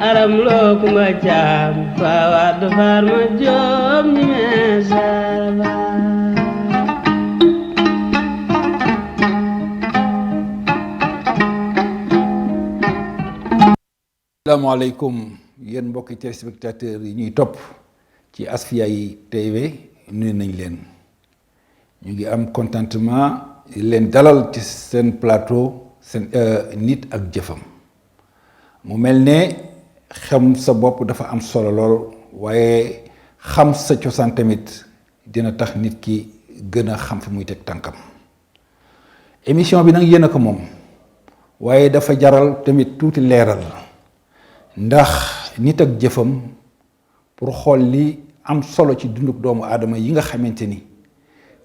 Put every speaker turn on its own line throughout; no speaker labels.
aram lo kumba jam fawad farma jom ni mesarba
asalaamaaleykum yéen mbokki téléspectateurs yi ñuy topp ci Asfiyahi TV nuyu nañ leen ñu ngi am contentement leen dalal ci seen plateau seen nit ak jëfam mu mel ne xam sa bopp dafa am solo lool waaye xam sa cosaan tamit dina tax nit ki gën a xam fi muy teg tànkam émission bi nag yéen a ko moom waaye dafa jaral tamit tuuti leeral ndax nit ak jëfam pour xool li am solo ci dunduk doomu aadama yi nga xamante ni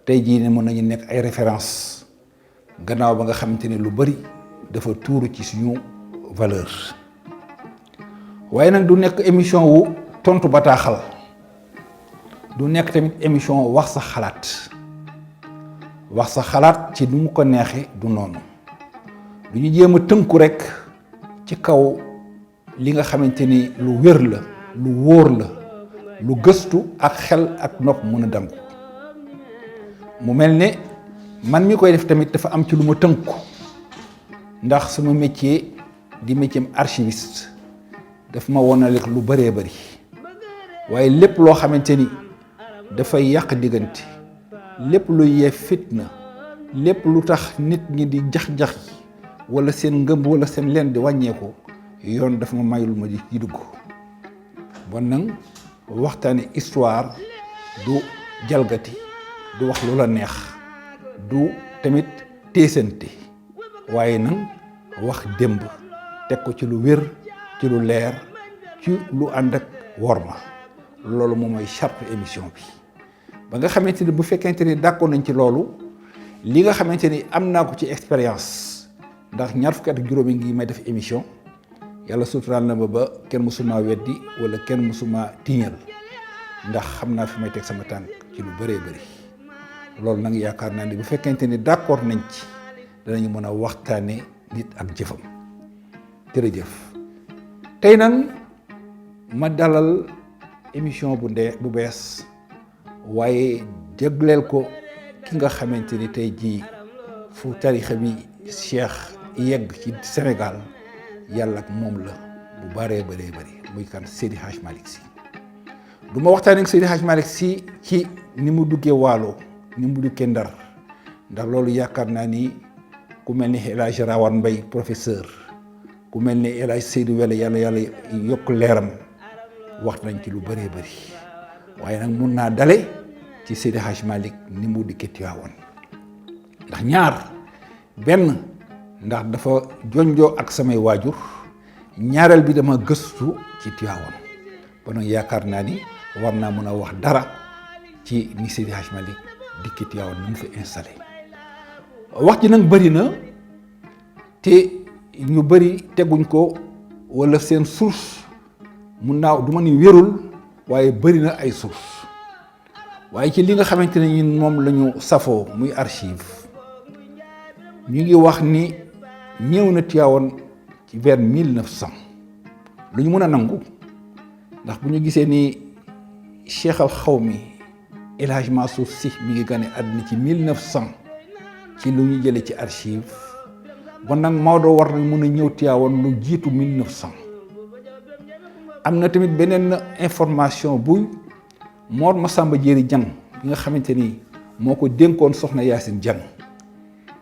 tey jii ne mën nañu nekk ay référence gannaaw ba nga xamante ni lu bari dafa tuuru ci suñu valeur waaye nag du nekk émission wu tontu bataaxal du nekk tamit émission wax sa xalaat ci nu mu ko neexee du noonu du ñu jéem a tënku rek ci kaw li nga xamante ni lu wér la lu wóor la lu gëstu ak xel ak nopp mën a dangu mu mel ne man mi koy def tamit dafa am ci lu ma tënku ndax sama métier di métier archiviste daf ma wonale lu bëree bëri waaye lépp loo xamante ni dafay yàq diggante lépp lu yee fitna lépp lu tax nit ñi di jax-jax wala seen ngëm wala seen leen di wàññeeku yoon dafa ma mayul ma di ci dugg bon nag waxtaane histoire du jalgati du wax lu la neex du tamit téesante waaye nag wax démb teg ko ci lu wér ci lu leer ci lu ànd ak worma loolu moom mooy charte émission bi ba nga xamante ni bu fekkente ni d'accord nañ ci loolu li nga xamante ni am naa ko ci expérience ndax ñaar fukki at ak juróomi ngi may def émission yàlla suturaal na ma ba kenn mësuma weddi wala kenn mësuma tiiñal ndax xam naa fi may teg sama tànk ci lu bëree bëri loolu nag yaakaar naa ni bu fekkente ni d'accord nañ ci danañu mën a waxtaane nit ak jëfam jërëjëf tey nag ma dalal émission bu bees waaye jégleel ko ki nga xamante ni tey jii fu tarixa bi Cheikh yegg ci Sénégal yàlla ak moom la bu bëree bëri muy kan Seydi Hadj Malick Sy du ma waxtaanee ak Seydi Hadj Malick Sy ci ni mu duggee Waalo ni mu duggee Ndar ndax loolu yaakaar naa ni ku mel ni El Hadj Rawane Mbaye professeur ku mel ni El Hadj Seydou Wele yàlla yokk leeram wax nañ ci lu bëree bëri waaye nag mun naa dale ci Seydi Hadj Malick ni mu dikkee Tiwaawan ndax ñaar benn ndax dafa jonjoo ak samay waajur ñaareel bi dama gëstu ci Tiwaawan ba nag yaakaar naa ni war naa mën a wax dara ci ni Seydi Hadj Malick dikkee Tiwaawan ni mu fi installé wax ji nag bëri na te ñu bëri teguñ ko wala seen source mun naa du ma ni wérul waaye bëri na ay source waaye ci li nga xamante ne ñun moom la ñu safoo muy archive ñu ngi wax ni ñëw na Tiwaawan ci vers 1900 lu ñu mën a nangu ndax bu ñu gisee ni Cheikh al Xawmi El Hadj Mansour Sy mi ngi gane àddina ci 1900 ci lu ñu jëlee ci archive bon nag Maodo war na mën a ñëw Tiwaawan lu jiitu 1900 am na tamit beneen information bu Mor Masamba Jéeri Jang bi nga xamante ni moo ko dénkoon soxna Yaasin Jang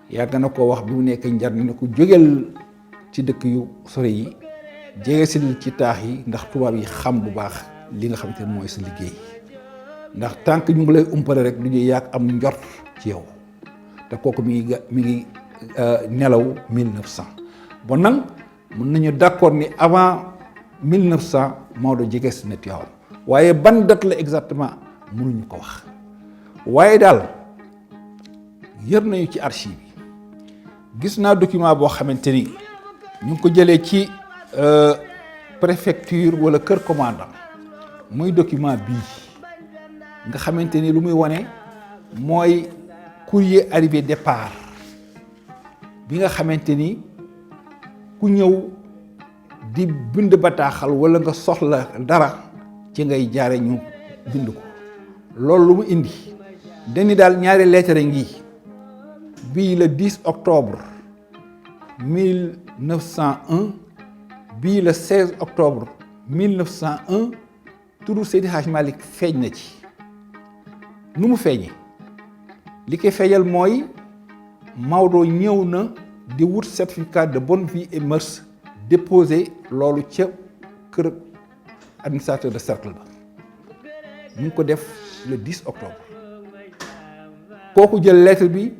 yàgg na ko wax bi mu nekk Njar ne ko jógeel ci dëkk yu sore yi jege si ci taax yi ndax tubaab yi xam bu baax li nga xamante ni mooy sa liggéey ndax tànk ñu ngi lay umpale rek du ñu yàgg am njort ci yow te kooku mi ngi nelaw 1900 bon nag mën nañu d'accord ni avant 1900 Maodo jege si na Tiwaawan waaye ban date la exactement mënuñu ko wax waaye daal yër nañu ci archive yi gis naa document boo xamante ni ñu ngi ko jëlee ci préfecture wala kër commandant muy document bii nga xamante ni lu muy wane mooy courrier arrivé départ bi nga xamante ni ku ñëw di bind bataaxal wala nga soxla dara ci ngay jaare ñu bind ko loolu lu mu indi dañu daal ñaari lettre ngi bii le 10 octobre 1901 bii le 16 octobre 1901 turu Seydi Hadj Malick feeñ na ci nu mu feeñee li koy feeñal mooy Maodo ñëw na di wut certificat de bonne vie et mœurs déposé loolu ca kër administrateur de cercle ba ñu ngi ko def le 10 octobre kooku jël lettre bi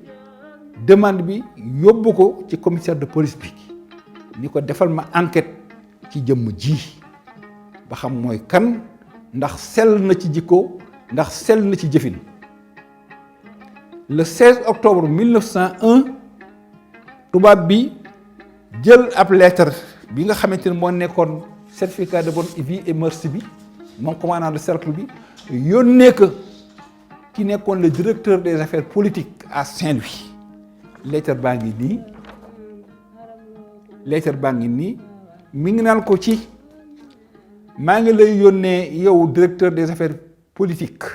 demande bi yóbbu ko ci commissaire de police bi ni ko defal ma enquête ci jëmm ji ba xam mooy kan ndax sell na ci jikko ndax sell na ci jëfin le 16 octobre 1901 tubaab bi jël ab lettre bi nga xamante ne moo nekkoon certificat de bonne vie et mœurs bi moom commandant de cercle bi yónnee ko ki nekkoon le directeur des affaires politiques à Saint-Louis lettre baa ngi nii mi ngi naan ko ci maa ngi lay yónnee yow directeur des affaires politiques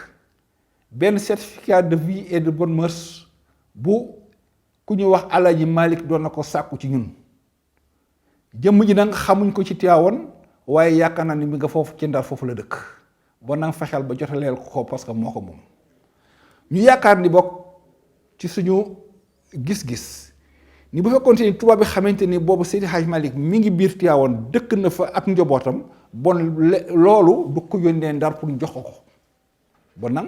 benn certificat de vie et de bonne mœurs bu ku ñu wax Alaaji Malick doon na ko sàkku ci ñun jëmm ji nag xamuñ ko ci Tiwaawan waaye yaakaar naa ni mi nga foofu ci Ndar foofu la dëkk ba nang fexeel ba jotaleel ko parce que moo ko moom ñu yaakaar ni bokk ci suñu gis-gis ni bu fekkoon ni tubaab bi xamante ni boobu Seydi Hadj Malick mi ngi biir Tiwaawan dëkk na fa ak njabootam bon loolu du ko yónnee Ndar pour jox ko bon nag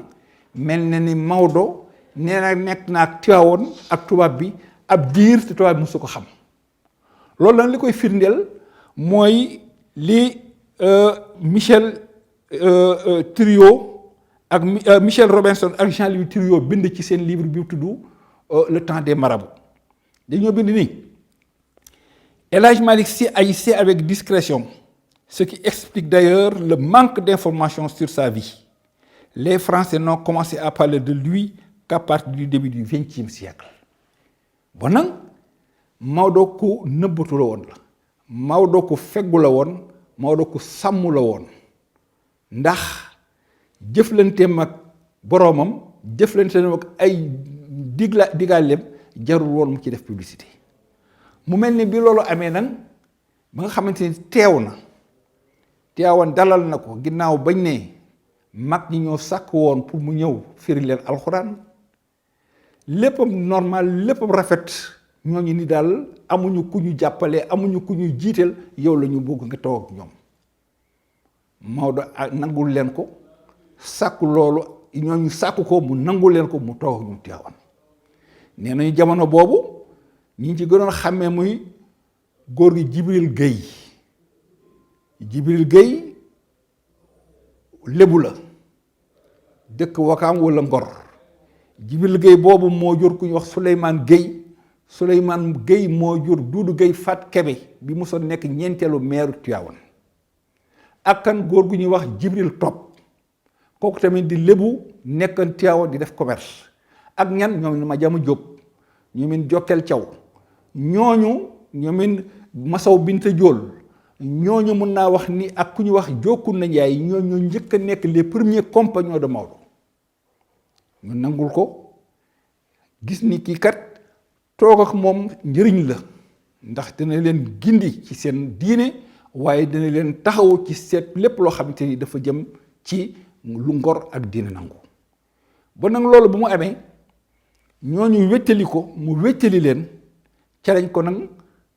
mel na ni Maodo nee na nekk na ak Tiwaawan ak tubaab bi ab diir te tubaab bi mosu ko xam loolu nag li koy firndeel mooy li Michel Thiriot ak Michel Robinson ak Jean-Louis Thiriot bind ci seen livre bi tudd le temps des marabouts dañoo bind ni El Hadj Malick Sy agissait avec discrétion, ce qui explique d'ailleurs le manque d'informations sur sa vie. Les Français n'ont commencé à parler de lui qu'à partir du début du XXe siècle. Bon nag Maodo ku nëbbatu la woon la Maodo ku feggu la woon Maodo ku sàmm la woon ndax jëflanteem ak boroomam jëflanteem ak ay diggaaleem jarul woon mu ci def publicité mu mel ni bi loolu amee nag ba nga xamante ni teew na teewoon dalal na ko ginnaaw bañ ne mag ñi ñoo sàkk woon pour mu ñëw firi leen alxuraan léppam normal léppam rafet ñooñu ni daal amuñu ku ñu jàppale amuñu ku ñu jiital yow la ñu bëgg nga toog ak ñoom Maodo nangul leen ko sàkku loolu ñooñu sàkku ko mu nangul leen ko mu toog ak ñoom Tiwaawan nee nañu jamono boobu ñi ci gënoon xàmmee muy góor gi Jibril Gueye lébu la dëkk Wakaam wala Ngor Jibril Gueye boobu moo jur ku ñu wax Souleymane Gueye moo jur Duudu Gueye Fat Kebe bi mosoon nekk ñeenteelu meeru Tiwaawan ak kan góor gu ñuy wax Jibril Top kooku tamit di lébu nekkan Tiwaawan di def commerce ak ñan ñoom ma jama Jóob ñoomin Jokkel Caw ñoomin Masaw Binta Jool ñooñu mun naa wax ni ak ku ñu wax Jokkun na Njaay ñooñu njëkk a nekk les premiers compagnons de Maodo ñu nangul ko gis ni kii kat toog ak moom njëriñ la ndax dina leen gindi ci seen diine waaye dina leen taxaw ci seet lépp loo xamante ni dafa jëm ci lu ngor ak diine nangu ba nag loolu bu mu amee ñooñu wéttali ko mu wéttali leen ca lañ ko nag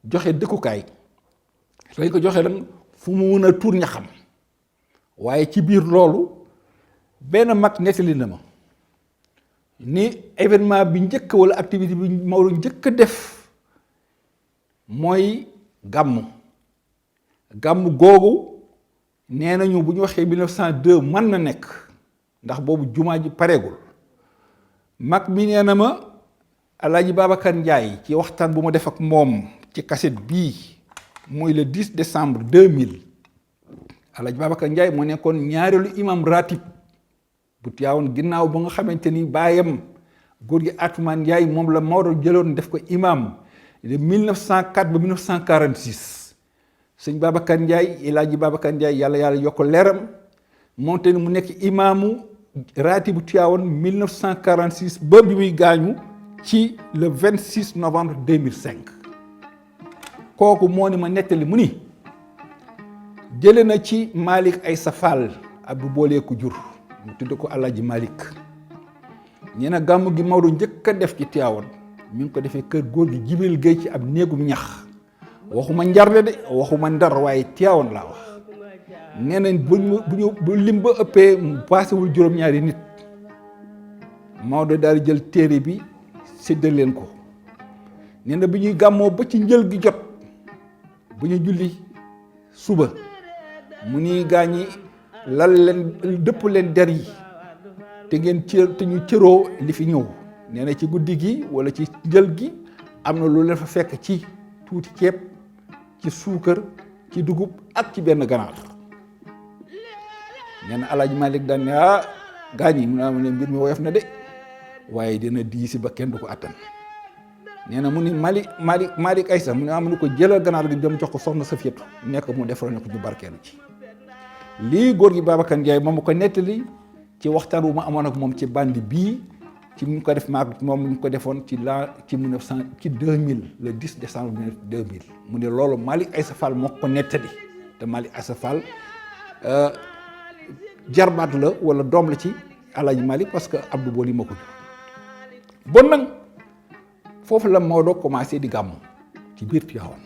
joxe dëkkukaay lañ ko joxe nag fu mu mën a tuur ñaxam waaye ci biir loolu benn mag nettali na ma ni événement bi njëkk wala activité bi Maodo njëkk a def mooy gàmm googu nee nañu bu ñu waxee 1902 mën na nekk ndax boobu jumaa ji pareegul mag mi nee na ma Alaaji Babacar Ndiaye ci waxtaan bu ma def ak moom ci cassette bii mooy le 10 décembre 2000 Alaaji Babacar Ndiaye moo nekkoon ñaareelu imam ratib bu Tiwaawan ginnaaw ba nga xamante ni baayam góor gi Atoumane Ndiaye moom la Maodo jëloon def ko imam de 1904 ba 1946 sëñ Babacar Ndiaye Alaaji Babacar Ndiaye yàlla yokk leeram moom te mu nekk imaamu ratibu Tiwaawan 1946 ba bi muy gaañu ci le 26 novembre 2005 kooku moo ni ma nettali mu ni jële na ci Malick Aïssa Fall Abdou Boolee ku jur mu tudd ko Alaaji Malick nee na gàmmu gi Maodo njëkk a def ci Tiwaawan mi ngi ko defee kër góor gi Jibril Gueye ci ab néegum ñax waxuma njarde de waxuma ndar waaye Tiwaawan laa wax nee nañ bu lim ba ëppee paasewul juróom-ñaari nit Maodo daal di jël téere bi séddal leen ko nee na bi ñuy gàmmoo ba ci njël gi jot bu ñu julli suba mu ni gaañi lal leen dëpp leen der yi te ñu cëroo li fi ñëw nee na ci guddi gi wala ci njël gi am na lu leen fa fekk ci tuuti ceeb ci suukar ci dugub ak ci benn ganaar nee na Alaaji Malick daan ne gaañ yi mu ne mbir mi woyof na de waaye dina diisi ba kenn du ko attan nee na mu ni Malick Aïssa mu ne am na ko jëlal ganaar gi dem jox ko soxna Safiyatu nekk mu defaral ne ko ñu barkeelu ci lii góor gi Babacar Ndiaye moom ko nettali ci waxtaan wu ma amoon ak moom ci bandi bii ci mu ko def maag moom ñu ko defoon ci 2000 le 10 décembre 2000 mu ne loolu Malick Aïssa Fall moo ko nettali te Malick Aïssa Fall jarbaat la wala doom la ci Alaaji Malick parce que Abdou Boli moo ko jur bon nag foofu la Maodo commencé di gàmmu ci biir Tiwaawan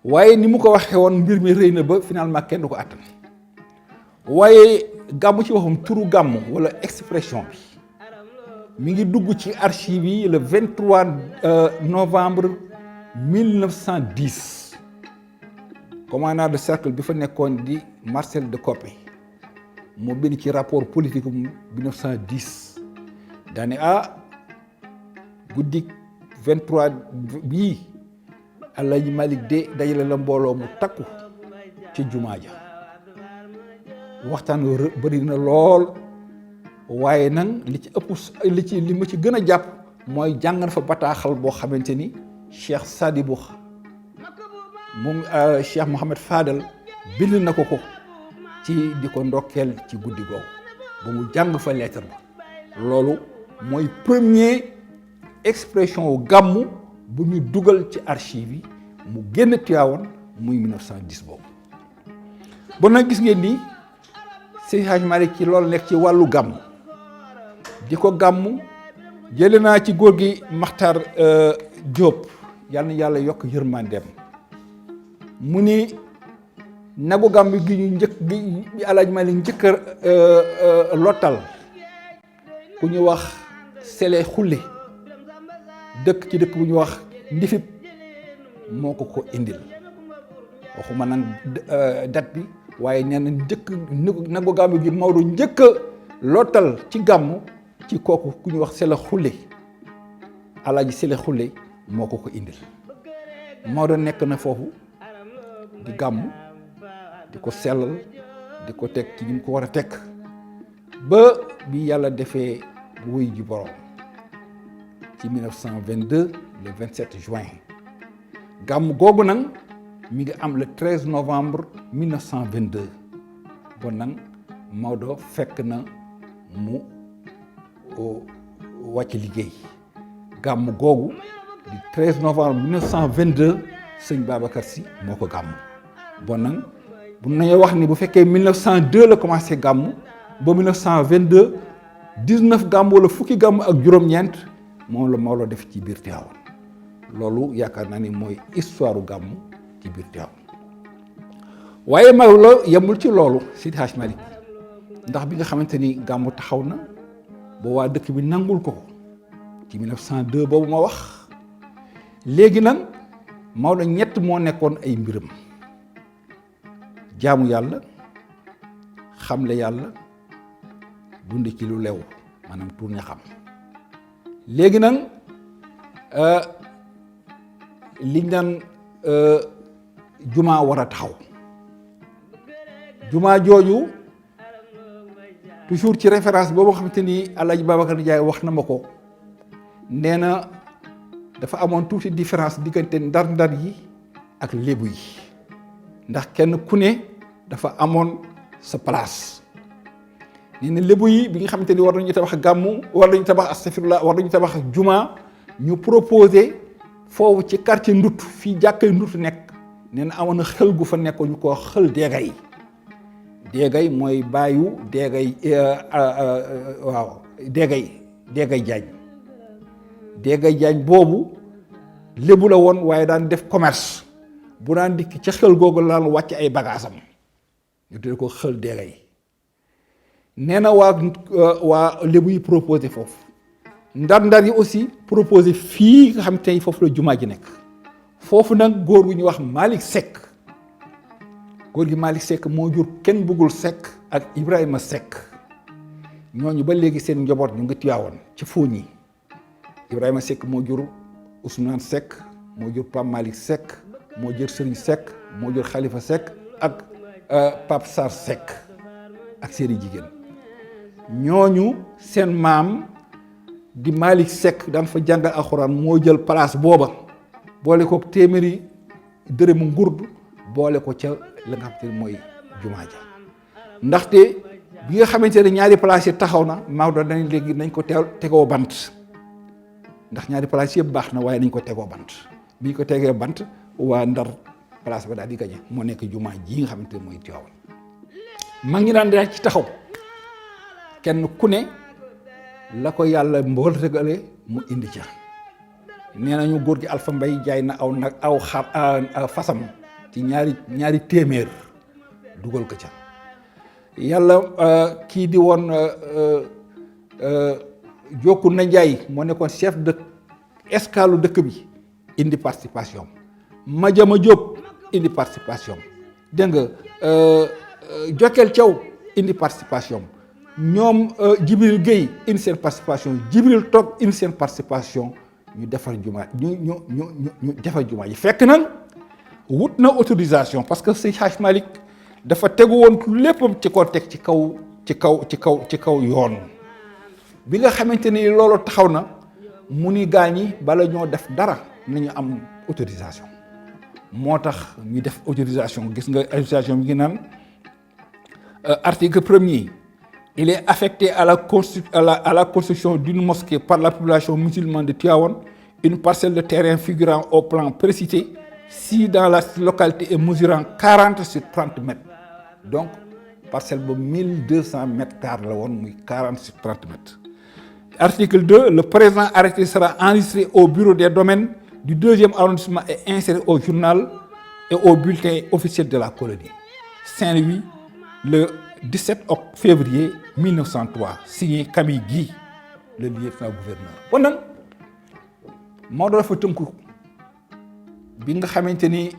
waaye ni mu ko waxee woon mbir mi rëy na ba finalement kenn du ko attan waaye gàmmu ci waxam turu gàmmu wala expression bi mi ngi dugg ci archive yi le 23 novembre 1910 commandant de cercle bi fa nekkoon di Marcel de Coppée moo bind ci rapport politique 1910 daane guddi 23 bii Alaaji Malick de dajale la mbooloo mu takku ci jumaa ja waxtaan bëri na lool waaye nag li ma ci gën a jàpp mooy jàng na fa bataaxal boo xamante ni Cheikh Sadibou moom Cheikh Mouhamed Fadal bind na ko ci di ko ndokkeel ci guddi googu ba mu jàng fa lettre ba loolu mooy premier expression wu gàmmu bu ñu dugal ci archive yi mu génn Tiwaawan muy 1910 boobu bon nag gis ngeen ni Seydi Hadji Malick ci loolu nekk ci wàllu gàmmu di ko gàmmu jële naa ci góor gi Maxtar Diop yal na yàlla yokk yërmandeem mu ni nagu gàmmu gi ñu njëkk gi Alaaji Malick njëkk a lottal ku ñu wax Sele Xulle dëkk ci dëkk bu ñu wax Ndifib moo ko indil waxuma nag date bi waaye nee na njëkk nagu gàmmu gi Maodo njëkk a lottal ci gàmmu ci kooku ku ñu wax Sele Xulle Alaaji Sele Xulle moo ko indil Maodo nekk na foofu di gàmmu di ko sellal di ko teg ci ni mu ko war a teg ba bi yàlla defee wuy ji borom ci 1922 le 27 juin gàmmu googu nag mi ngi am le 13 novembre 1922 bon nag Maodo fekk na mu wàcc liggéey gàmmu googu di 13 novembre 1922 sëñ Babacar Sy moo ko gàmmu bon nag bu nañoo wax ni bu fekkee 1902 la commencé gàmmu ba 1922 19 gàmmu wala fukki gàmmu ak juróom-ñeent moom la Maodo def ci biir Tiwaawan loolu yaakaar naa ni mooy histoire u gàmmu ci biir Tiwaawan waaye Maodo yemul ci loolu Seydi Hadji Malick ndax bi nga xamante ni gàmmu taxaw na ba waa dëkk bi nangul ko ci 1902 boobu ma wax léegi nag Maodo ñett moo nekkoon ay mbiram jaamu yàlla xamle yàlla dund ci lu lew maanaam tuur ña xam léegi nag liñ naan jumaa war a taxaw jumaa jooju toujours ci référence boobu nga xamante ni Alaaji Babacar Ndiaye wax na ma ko nee na dafa amoon tuuti différence diggante ndar-ndar yi ak lébu yi ndax kenn ku ne dafa amoon sa place nee na lébu yi bi nga xamante ni war nañu tabax gàmmu war nañu tabax astafirullah war nañu tabax jumaa ñu proposé foofu ci quartier Ndut fii jàkkay Ndut nekk nee na amoon na xël gu fa nekkoon ñu ko xël deegay deegay mooy bàyyu deegay waaw deegay jaañ boobu lébu la woon waaye daan def commerce bu daan dikk ca xël googu laan wàcc ay bagaasam ñu tuddee ko xël deegay nee na waa lébu yi proposé foofu ndar-ndar yi aussi proposé fii nga xam tey foofu la jumaa ji nekk foofu nag góor gu ñuy wax Malick Seck góor gi Malick Seck moo jur kenn bëggul Seck ak Ibrahima Seck ñooñu ba léegi seen njaboot ñu ngi Tiwaawan ci fooñ yi Ibrahima Seck moo jur Ousmane Seck moo jur Pape Malick Seck moo jur Serigne Seck moo jur Khalifa Seck ak Pape Sarr Seck ak seeni jigéen ñooñu seen maam di Malick Seck daan fa jàngal alxuraan moo jël place booba boole ko téeméeri dërëmu ngurdu boole ko ca la nga xamante ne mooy jumaa ja ndaxte bi nga xamante ne ñaari place yi taxaw na Maodo dañ léegi nañ ko tegoo bant ndax ñaari place yëpp baax na waaye nañ ko tegoo bant bi ñu ko tegee bant waa Ndar place ba daal di gañe moo nekk jumaa ji nga xamante ne mooy Tiwaawan mag ñi daan daal ci taxaw kenn ku ne la ko yàlla mbool régale mu indi ca nee nañu góor gi Alpha Mbaye jaay na aw xar fasam ci ñaari téeméer dugal ko ca yàlla kii di woon jokku na Njaay moo nekkoon chef de escale dëkk bi indi participation Madiama Diop indi participation dégg nga Jokkel Thiaw indi participation ñoom Jibril Gueye indi seen participation Jibril Top indi seen participation ñu defar jumaa ñu defar jumaa yi fekk nag wut na autorisation parce que Seydi Hadj Malick dafa tegu woon léppam ci ko teg ci kaw yoon bi nga xamante ni loolu taxaw na mu ni gaañi bala ñoo def dara nañu am autorisation moo tax ñu def autorisation gis nga autorisation bi ngi naan article 1er il est affecté à la construction d'une mosquée par la population musulmane de Tivaouane une parcelle de terrain figurant au plan précité si dans la localité est mesurant 40 sur 30 mètres donc parcelle ba 1200 mètres carrés la woon muy 40 sur 30 mètres. Article 2, le présent arrêté sera enregistré au bureau des domaines du 2e arrondissement et inséré au journal et au bulletin officiel de la colonie. Saint-Louis, le 17 février 1903, signé Camille Guy, le lieutenant-gouverneur. Bon nag Maodo dafa tënku bi nga xamante ni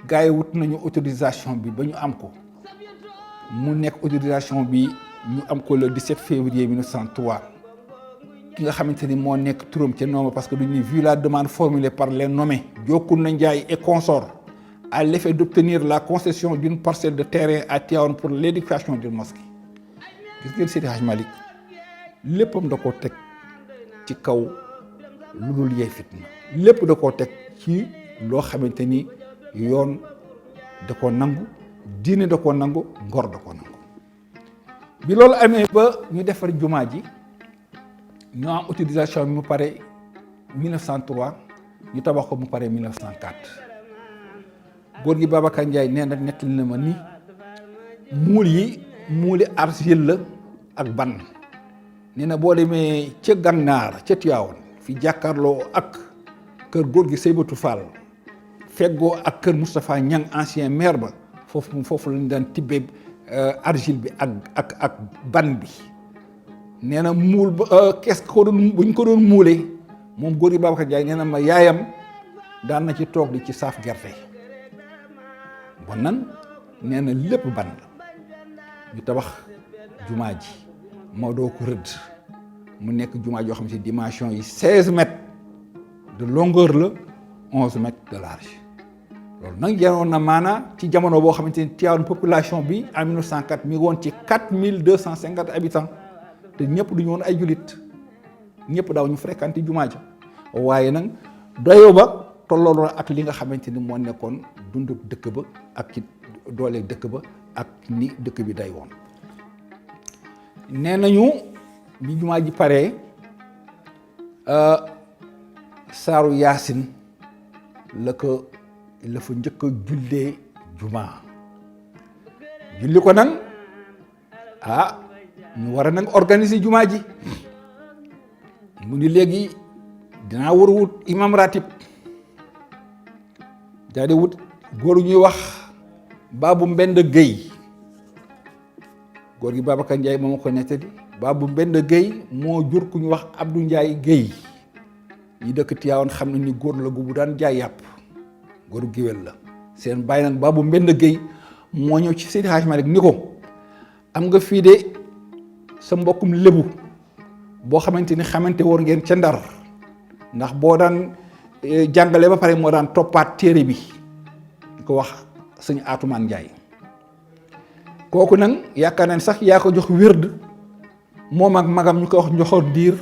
gars yi wut nañu autorisation bi ba ñu am ko mu nekk autorisation bi ñu am ko le 17 février 1903 ki nga xamante ni moo nekk turam ca nooma parce que duñu vu la demande formulée par les nommés Diokounda Ndiaye et consorts à l'effet d'obtenir la concession d'une parcelle de terrain à Tivaouane pour l'édification d'une mosquée gis ngeen Seydi Hadj Malick léppam da koo teg ci kaw lu dul yee fitna lépp da koo teg ci loo xamante ni yoon da koo nangu diine da koo nangu ngor da koo nangu bi loolu amee ba ñu defar jumaa ji ñoo am autorisation bi mu pare 1903 ñu tabax ko mu pare 1904 góor gi Babacar Ndiaye nee na nettali na ma ni muuli argile la ak ban nee na boo demee ca Gànnaar ca Tivaouane fi jàkkaarloo ak kër góor gi Seybatou Fall feggoo ak kër Moustapha Niang ancien maire ba foofu lañu daan tibbee argile bi ak ban bi nee na muul ba kees ko doon bu ñu ko doon muulee moom góor gi Babacar Ndiaye nee na ma yaayam daan na ci toog di ci saaf gerte bon nan nee na lépp ban la ñu tabax jumaa ji Maodo ko rëdd mu nekk jumaa joo xam si dimension yi 16 mètres de longueur la 11 mètres de large loolu nag janoon na maanaa ci jamono boo xamante ni Tivaouane population bi en 1904 mi ngi woon ci 4250 habitants te ñëpp du ñu woon ay jullit ñëpp daaw ñu fréquenté jumaa ja waaye nag doyoo ba tolloo ak li nga xamante ni moo nekkoon dundu dëkk ba ak ci doole dëkk ba ak ni dëkk bi day woon. nee nañu bi jumaa ji paree saaru yaasin la fa njëkk a jullee jumaa julli ko nag ñu war a nag organiser jumaa ji mu ni léegi dinaa war a wut imam ratib daa di wut góor ñuy wax Babou Mbend Guèye góor gi Babacar Ndiaye moo ma ko nettali Babou Mbend Guèye moo jur ku ñu wax Abdou Ndiaye Guèye ñi dëkk Tivaouane xam nañ ni góor la gu bu daan jaay yàpp góoru géwél la seen bàyyi nag Babou Mbend Guèye moo ñëw ci Seydi Hadji Malick ni ko am nga fii de sa mbokkum lébu boo xamante ni xamante woon ngeen ca Ndar ndax boo daan jàngale ba pare moo daan toppaat téere bi di ko wax sëñ Atoumane Ndiaye kooku nag yaakaar nañ sax yaa ko jox wérd moom ak magam ñu ko wax njoxor diir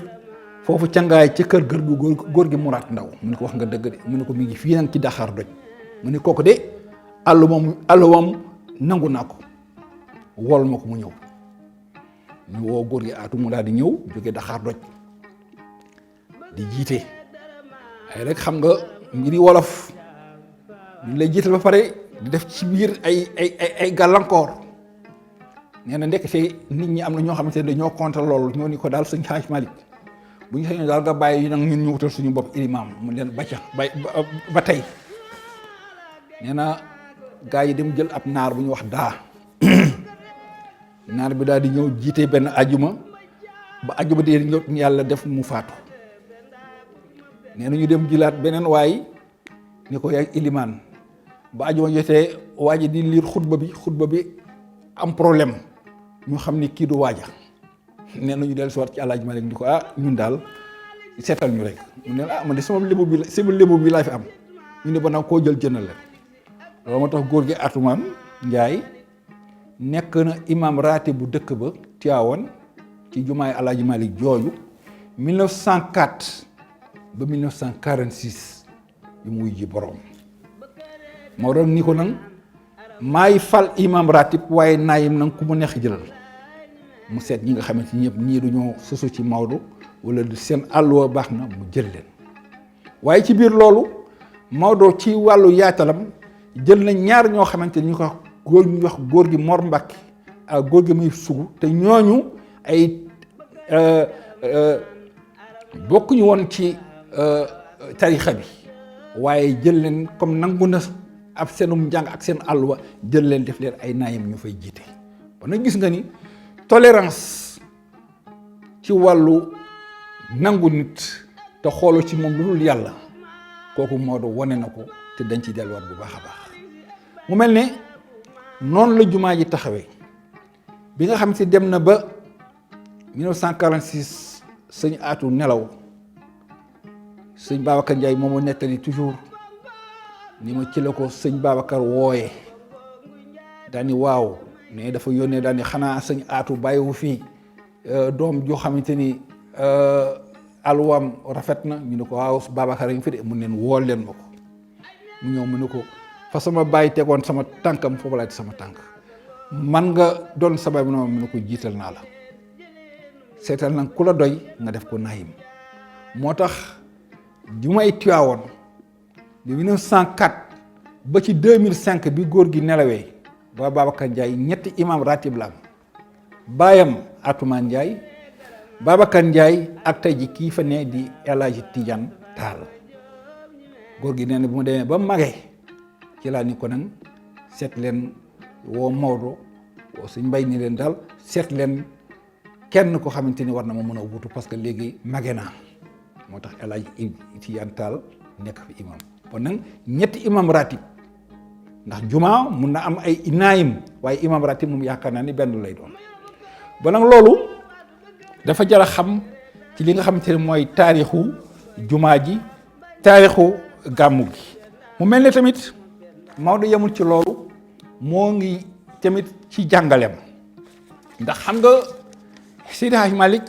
foofu cangaay ca kër gër gu góor gi Muraat Ndaw mu ne ko wax nga dëgg de mu ne ko mi ngi fii nag ci Daxaar doj mu ne kooku de àll moom nangu naa ko wol ma ko mu ñëw ñu woo góor gi aatu mu daal di ñëw jóge Daxaar doj di jiite ay rek xam nga mbiri wolof ñu lay jiital ba pare di def ci biir ay gàllankoor nee na ndekete nit ñi am na ñoo xamante ne dañoo contre loolu ñoo ni ko daal sëñ Hadj Malick bu ñu sañoon daal nga bàyyi nag ñun ñu wutal suñu bopp imaam mu leen ba tey nee na gaa yi dem jël ab naar bu ñu wax daa naar bi daal di ñëw jiite benn ajuma ba ajuma di ñëw yàlla def mu faatu nee na ñu dem jilaat beneen waay ni ko yaay ilimaan ba ajuma jotee waaja di liir xutba bi am problème ñu xam ni kii du waaja nee na ñu del si waat ci Alaaji Malik ni ko ñun daal seetal ñu rek mu ne man de sama lébu bi laa fi am ñu ne ba nag koo jël jëndal la loolu moo tax góor gi Atoumane Ndiaye nekk na imam raati bu dëkk ba Tivaouane ci jumaay Alaaji Malik jooju 1904 ba 1946 yu muy ji borom moo doon ni ko nag maay fal imam ratib waaye naayim nag ku mu neex jëlal mu seet ñi nga xamante ñëpp ñii duñoo sosu ci Maodo wala seen àlluwa baax na mu jël leen waaye ci biir loolu Maodo ci wàllu yaatalam jël na ñaar ñoo xamante ni ñu ko wax góor gi Mor Mbacke ak góor gi muy sugu te ñooñu ay bokkuñu woon ci tarixa bi waaye jël leen comme nangu na ab seenum njàng ak seen àlluwa jël leen def leen ay naayam ñu fay jiite kon nag gis nga ni tolérance ci wàllu nangu nit te xooloo ci moom lu dul yàlla kooku Maodo wane na ko te dañ ci delluwaat bu baax a baax mu mel ne noonu la jumaa ji taxawee bi nga xam si dem na ba 1946 sëñ Aatu nelaw sëñ Babacar Ndiaye moom moo nettali toujours ni ma ci la ko sëñ Babacar wooyee daani waaw ne dafa yónnee daani xanaa sëñ Aatu bàyyiwu fii doom joo xamante ni alwaam rafet na ñu ne ko waaw Babacar a ngi fi de mun leen wool leen ma ko mu ñëw mu ne ko fa sama bàyyi tegoon sama tànkam foofu laay sama tànk man nga doon sabab bi mu ne ko jiital naa la seetal nag ku la doy nga def ko naayim moo tax jumaay Tiwaawoon de 1904 ba ci 2005 bi góor gi nelawee ba Babacar Ndiaye ñetti imam ratib la am baayam Atoumane Ndiaye Babacar Ndiaye ak tey ji kii fa ne di El Hadji Tidiane Tall góor gi nee na bu mu demee ba magee ci laa ni ko nag seet leen woo Maodo woo suñ mbay ni leen daal seet leen kenn ko xamante ni war na ma mën a wutu parce que léegi mage naa moo tax El Hadji Tidiane Tall nekk fi imam kon nag ñetti imam ratib ndax juma mun na am ay naayim waaye imam ratib moom yaakaar naa ni benn lay doon ba nag loolu dafa jar a xam ci li nga xamante ne mooy taarixu jumaa ji taarixu gàmmu gi. mu mel ne tamit Maodo yemul ci loolu moo ngi tamit ci jàngaleem ndax xam nga Seydi Hadj Malick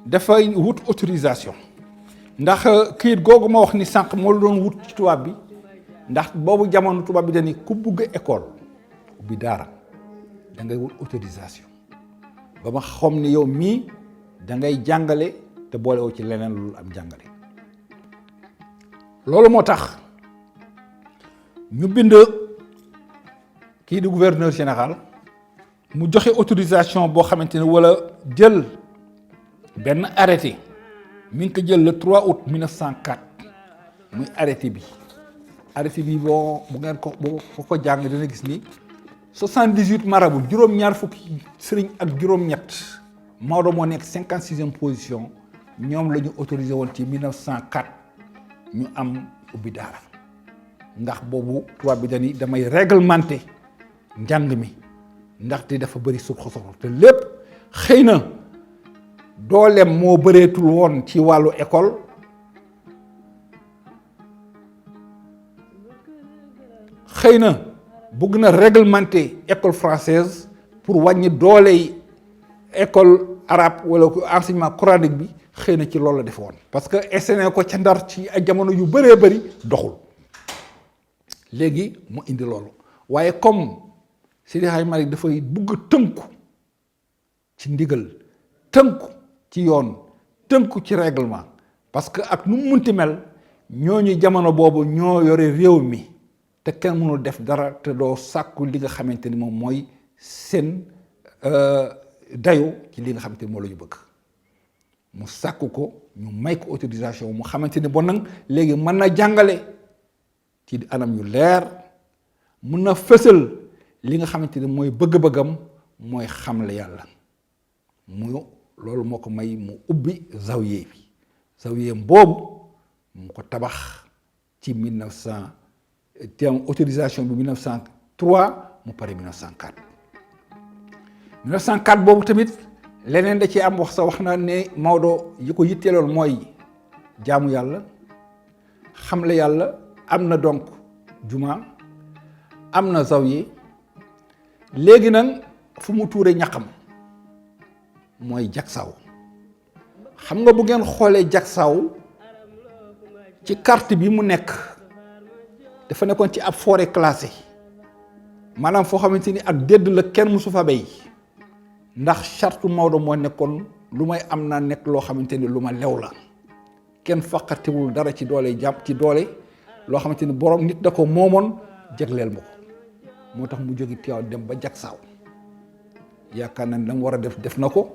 dafay wut autorisation ndax këyit googu ma wax ni sànq moo la doon wut ci tubaab bi ndax boobu jamono tubaab bi dañuy ku bugg école ubbi daara da ngay wut autorisation ba ma xam ni yow mii da ngay jàngale te boolewoo ci leneen lu am jàngale. loolu moo tax ñu bind kii di gouverneur général mu joxe autorisation boo xamante ne wala jël benn arrêté mi ngi ko jël le 3 août 1904 muy arrêté bi boo bu ngeen ko boo ko jàng dina gis ni 78 marabout juróom-ñaar fukki sëriñ ak juróom-ñett Maodo moo nekk 56e position ñoom la ñu autorisé woon ci 1904 ñu am ubbi daara ndax boobu tubaab bi dañuy damay réglementé njàng mi ndaxte dafa bëri suuf te lépp xëy na dooleem moo bëreetul woon ci wàllu école xëy na bëgg na réglementer école française pour wàññi dooley école arabe wala enseignement coranique bi xëy na ci loolu la defoon. parce que essayé ko ca Ndar ci ay jamono yu bëree bëri doxul léegi mu indi loolu waaye comme Seydi Hadji Malick dafay bugg tënku ci ndigal tënku ci yoon tënku ci règlement parce que ak nu mu munti mel ñooñu jamono boobu ñoo yore réew mi te kenn mënul def dara te doo sàkku li nga xamante ni moom mooy seen dayo ci li nga xamante ni moo la ñu bëgg mu sàkku ko ñu may ko autorisation mu xamante ni bon nag léegi mën na jàngale ci anam yu leer mën na fësal li nga xamante ni mooy bëgg-bëggam mooy xamle yàlla mu loolu moo ko may mu ubbi zawiye bi zawiye boobu mu ko tabax ci 1900 te am autorisation bi 1903 mu pare 1904 1904 boobu tamit leneen da ci am wax na ne Maodo yi ko yitteeloon mooy jaamu yàlla xamle yàlla am na donc juma am na zawiye léegi nag fu mu tuure ñaqam mooy Jaksaaw xam nga bu ngeen xoolee Jaksaaw ci carte bi mu nekk dafa nekkoon ci ab forêt classée maanaam foo xamante ni ak dédd la kenn musu fa bay ndax charte Maodo moo nekkoon lu may am naa nekk loo xamante ni lu ma lew la kenn faqatiwul dara ci doole jàpp ci doole loo xamante ni borom nit da ko moomoon jagleel ma ko moo tax mu jóge Tiwaawan dem ba Jaksaaw yaakaar na la mu war a def na ko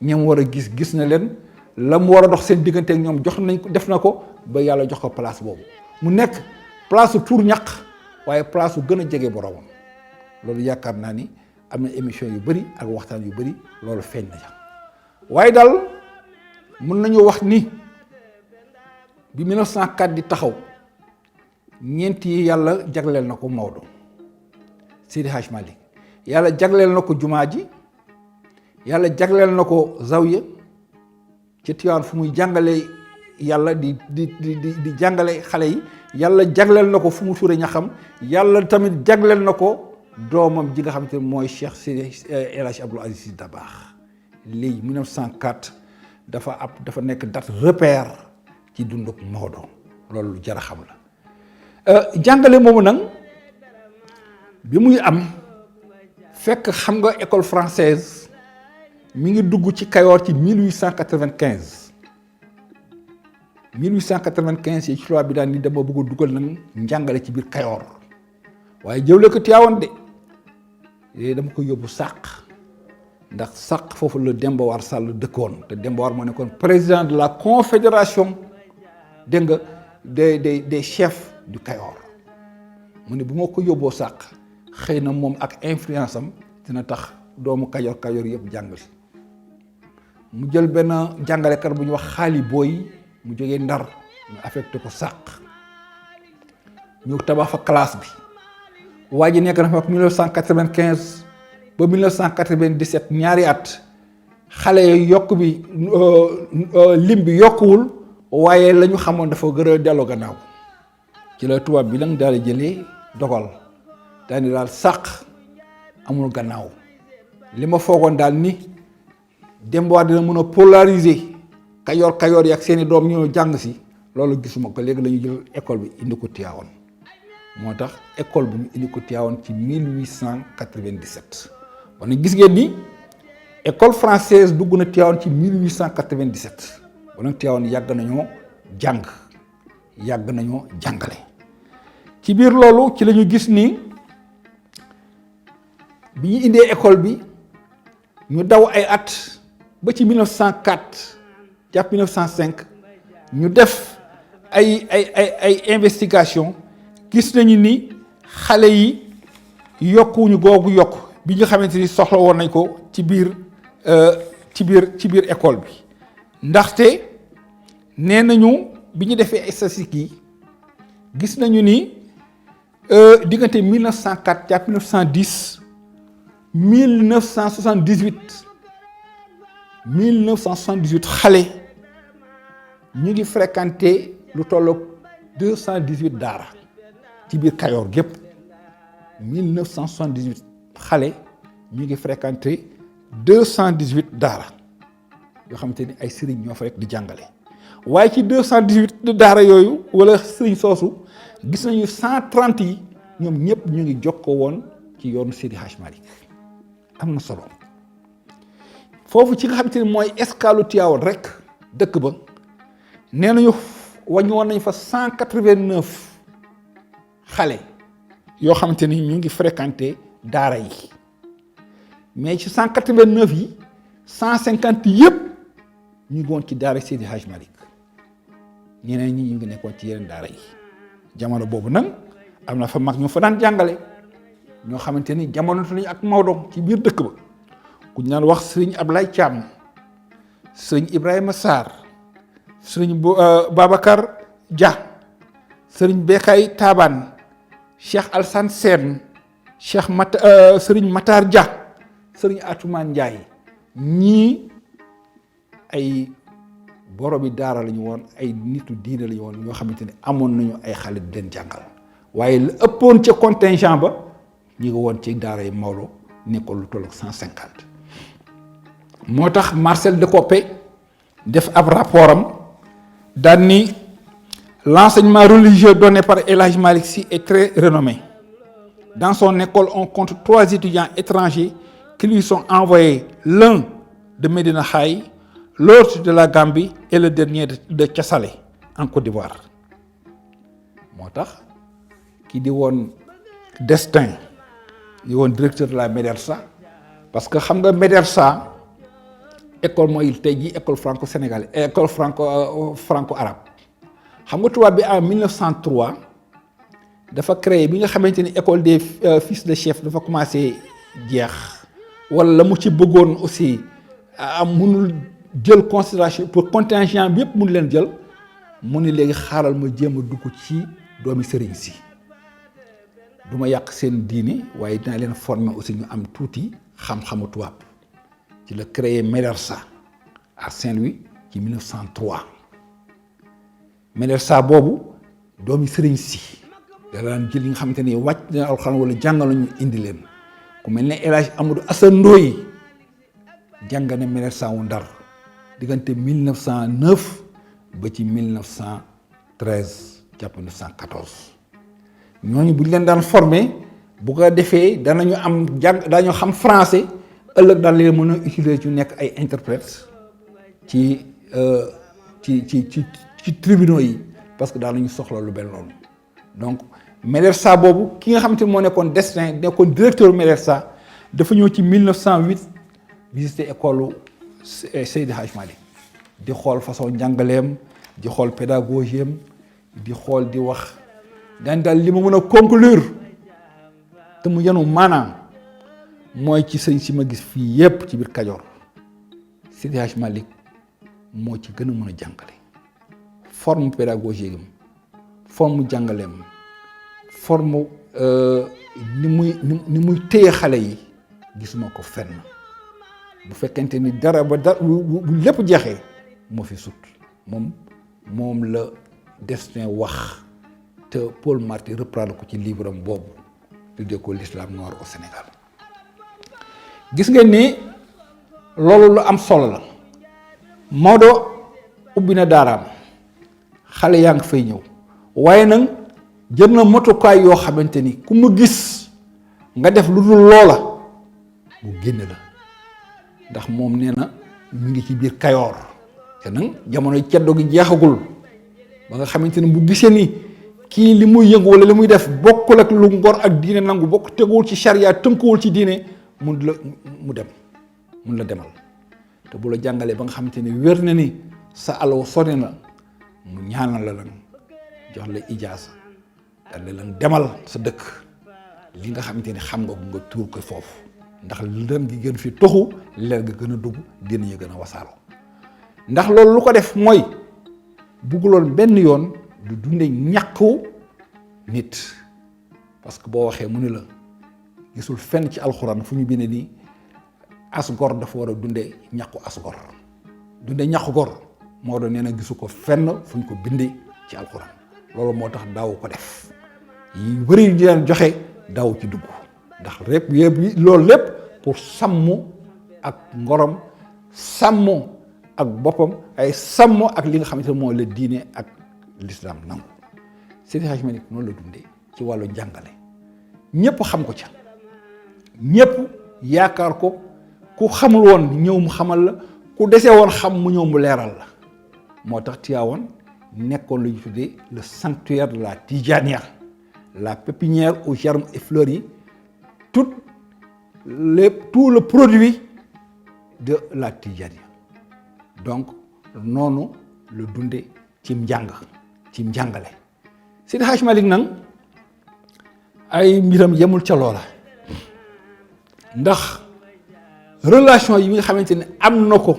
ñam war a gis na leen la mu war a dox seen diggante ak ñoom jox nañ ko def na ko ba yàlla jox ko place boobu mu nekk place tuur ñaq waaye place bu gën a jege boromam loolu yaakaar naa ni am na émission yu bëri ak waxtaan yu bëri loolu feeñ na ca waaye daal mun nañu wax ni bi 1904 di taxaw ñeent yi yàlla jagleel na ko Maodo Seydi Hadji Malick yàlla jagleel na ko jumaa ji yàlla jagleel na ko zawiya ci Tiwaawan fu muy jàngale yàlla di jàngale xale yi yàlla jagleel na ko fu mu tuure ñaxam yàlla tamit jagleel na ko doomam ji nga xamante ne mooy Cheikh Seydi El Hadji Abdoul Aziz Sy Dabakh léegi 1904 dafa nekk date repère ci dunduk Maodo loolu lu jar a xam la jàngale moomu nag bi muy am fekk xam nga école française mi ngi dugg ci Kayoor ci 1895 yi ci loi bi daan ni dama bëgg a dugal nag njàngale ci biir Kayoor waaye jëwle ko Tiwaawan de léegi dama ko yóbbu Sàq ndax Sàq foofu la Demba War Sall dëkkoon te Demba War moo nekkoon président de la confédération dégg nga des chefs du Kayoor mu ne bu ma ko yóbboo Sàq xëy na moom ak influence am dina tax doomu Kayoor yëpp jàng si mu jël benn jàngalekat bu ñuy wax Xaali Booy mu jógee Ndar mu affecté ko Sàq ñu tabax fa classe bi waa ji nekk na fa 1995 ba 1997 ñaari at xale yokk bi lim bi yokkuwul waaye la ñu xamoon dafa gën a delloo gannaaw ci la tubaab bi nag daal di jëlee dogal daal di daal sàq amul gannaaw li ma foogoon daal ni Demba dina mën a polariser kayoor yi ak seeni doom ñoo jàng si loolu gisuma ko léegi la ñu jël école bi indi ko Tivaouane moo tax école bi ñu indi ko Tivaouane ci 1897 kon gis ngeen ni école française dugg na Tivaouane ci 1897 ba nag Tivaouane yàgg nañoo jàng yàgg nañoo jàngale ci biir loolu ci la ñu gis ni bi ñu indee école bi ñu daw ay at ba ci 1904 jàpp 1905 ñu def ay investigation gis nañu ni xale yi yokkuwuñu googu yokk bi nga xamante ni soxla woon nañ ko ci biir école bi ndaxte nee nañu bi ñu defee statistiques yi gis nañu ni diggante 1904 jàpp 1910 1978 xale ñu ngi fréquenté lu tolloog 218 daara ci biir Kayoor gépp 1978 xale ñu ngi fréquenté 218 daara yoo xamante ni ay sëriñ ñoo fa rek di jàngale waaye ci 218 daara yooyu wala sëriñ soosu gis nañu 130 yi ñoom ñëpp ñu ngi jokkoo woon ci yoonu Seydi Hadj Malick am na solo foofu ci nga xamante ni mooy escale Tivaouane rek dëkk ba nee nañu wàññi woon nañ fa 189 xale yoo xamante ni ñu ngi fréquenté daara yi mais ci 189 yi 150 yëpp ñu ngi woon ci daara Seydi Hadj Malick ñeneen ñi ñu ngi nekkoon ci yeneen daara yi jamono boobu nag am na fa mag ñu fa daan jàngale ñoo xamante ni jamono nañu ak Maodo ci biir dëkk ba ku ñu naan wax sëriñ Ablaye Thiam sëriñ Ibrahima Sarr sëriñ Babacar Dia sëriñ Bekay Taban Cheikh Alsane Sène sëriñ Matar Dia sëriñ Atoumane Ndiaye ñii ay boromi daara la ñu woon ay nitu diine la ñu woon ñoo xamante ne amoon nañu ay xale di leen jàngal waaye la ëppoon ca contingent ba ñu ngi woon ci daara yi Maodo nekkoon lu toll ak 150 moo tax Marcel Decopé def ab rapport am daan ni l'enseignement religieux donné par El Hadj Malick Sy est très renommé. Dans son école, on compte 3 étudiants étrangers qui lui sont envoyés, l'un de Medina Haye, l'autre de la Gambie et le dernier de Thiassalé en Côte d'Ivoire. moo tax ki di woon Destin di woon directeur de la MEDERSA parce que xam nga MEDERSA école mooy tey jii école franco-sénégalaise école franco-arabe xam nga tubaab bi en 1903 dafa créé bi nga xamante ni école des fils de chef dafa commencé jeex wala la mu ci bëggoon aussi mënul jël considération pour contingent bi yëpp mënu leen jël mu ni léegi xaaral ma jéem a dugg ci doomi sëriñ si du ma yàq seen diine waaye dinaa leen former aussi ñu am tuuti xam-xamu tubaab ci la créé MEDERSA à Saint-Louis ci 1903 MEDERSA boobu doomi sëriñ si da daan jël yi nga xamante ni wàcc na alxuraan wala jàngal nañu indi leen ku mel ne El Hadj Amadou Assane Ndoye jàng na MEDERSA wu Ndar diggante 1909 ba ci 1913 jàpp 1914 ñooñu bu ñu leen daan formé bu ko defee danañu am dañoo xam français ëllëg daan leen mën a utiliser ci nekk ay interprètes ci tribunaux yi parce que daan nañu soxla lu mel noonu donc MEDERSA boobu ki nga xamante ni moo nekkoon Destin nekkoon directeur MEDERSA dafa ñëw ci 1908 visiter école Seydi Hadj Malick di xool façon njàngaleem di xool pédagogie am di xool di wax daan daal li ma mën a conclure te mu yenu maanaam mooy ci sëñ si ma gis fii yépp ci biir Kajoor Seydi Hadj Malick moo ci gën a mën a jàngale forme pédagogique am forme jàngaleem forme ni muy téye xale yi gisuma ko fenn bu fekkente ni dara bu lépp jeexee moo fi sut moom moom la Destin wax te Paul Marty reprendre ko ci livre am boobu tuddee ko l'islam noir au Sénégal. gis ngeen ni loolu lu am solo la Maodo ubbi na daaraam xale yaa ngi fay ñëw waaye nag jël na motukaay yoo xamante ni ku mu gis nga def lu dul loola mu génn la ndax moom nee na mu ngi ci biir Kayoor te nag jamono ceddo gi jeexagul ba nga xamante ni bu gisee ni kii li muy yëngu wala li muy def bokkul ak lu ngor ak diine nangu bokk teguwul ci charia tënkuwul ci diine mun la demal te bu la jàngalee ba nga xamante ni wér na ni sa alaw sori na mu ñaanal la lan jox la ijaasa daal lan demal sa dëkk li nga xamante ni xam nga ko nga tuur ko foofu ndax lëm gi gën fi toxu leer gi gën a dugg dina ñu gën a wasaaroo ndax loolu lu ko def mooy bugguloon benn yoon du dunde ñàkku nit parce que boo waxee mu ni la gisul fenn ci alxuraan fu ñu bindee nii asgor dafa war a dunde ñàkku asgor dunde ñàkku gor moo doon nee na gisu ko fenn fu ñu ko bindee ci alxuraan loolu moo tax daaw ko def yi bëri yu leen joxe daaw ci dugg ndax rek yëpp loolu lépp pour sàmm ak ngorom sàmm ak boppam ay sàmm ak li nga xamante ne mooy la diine ak l'islam nangu Seydi Hadji Malick noonu la dundee ci wàllu njàngale ñëpp xam ko ca ñëpp yaakaar ko ku xamul woon ñëw mu xamal la ku desee woon xam mu ñëw mu leeral la moo tax Tivaouane nekkoon lu ñu tuddee le sanctuaire de la Tijania la pépinière aux germes et fleurs yi tout le produit de la Tijania donc noonu la dunde ci njàngale Seydi Hadji Malick nag ay mbiram yemul ca loola ndax relation yi nga xamante ne am na ko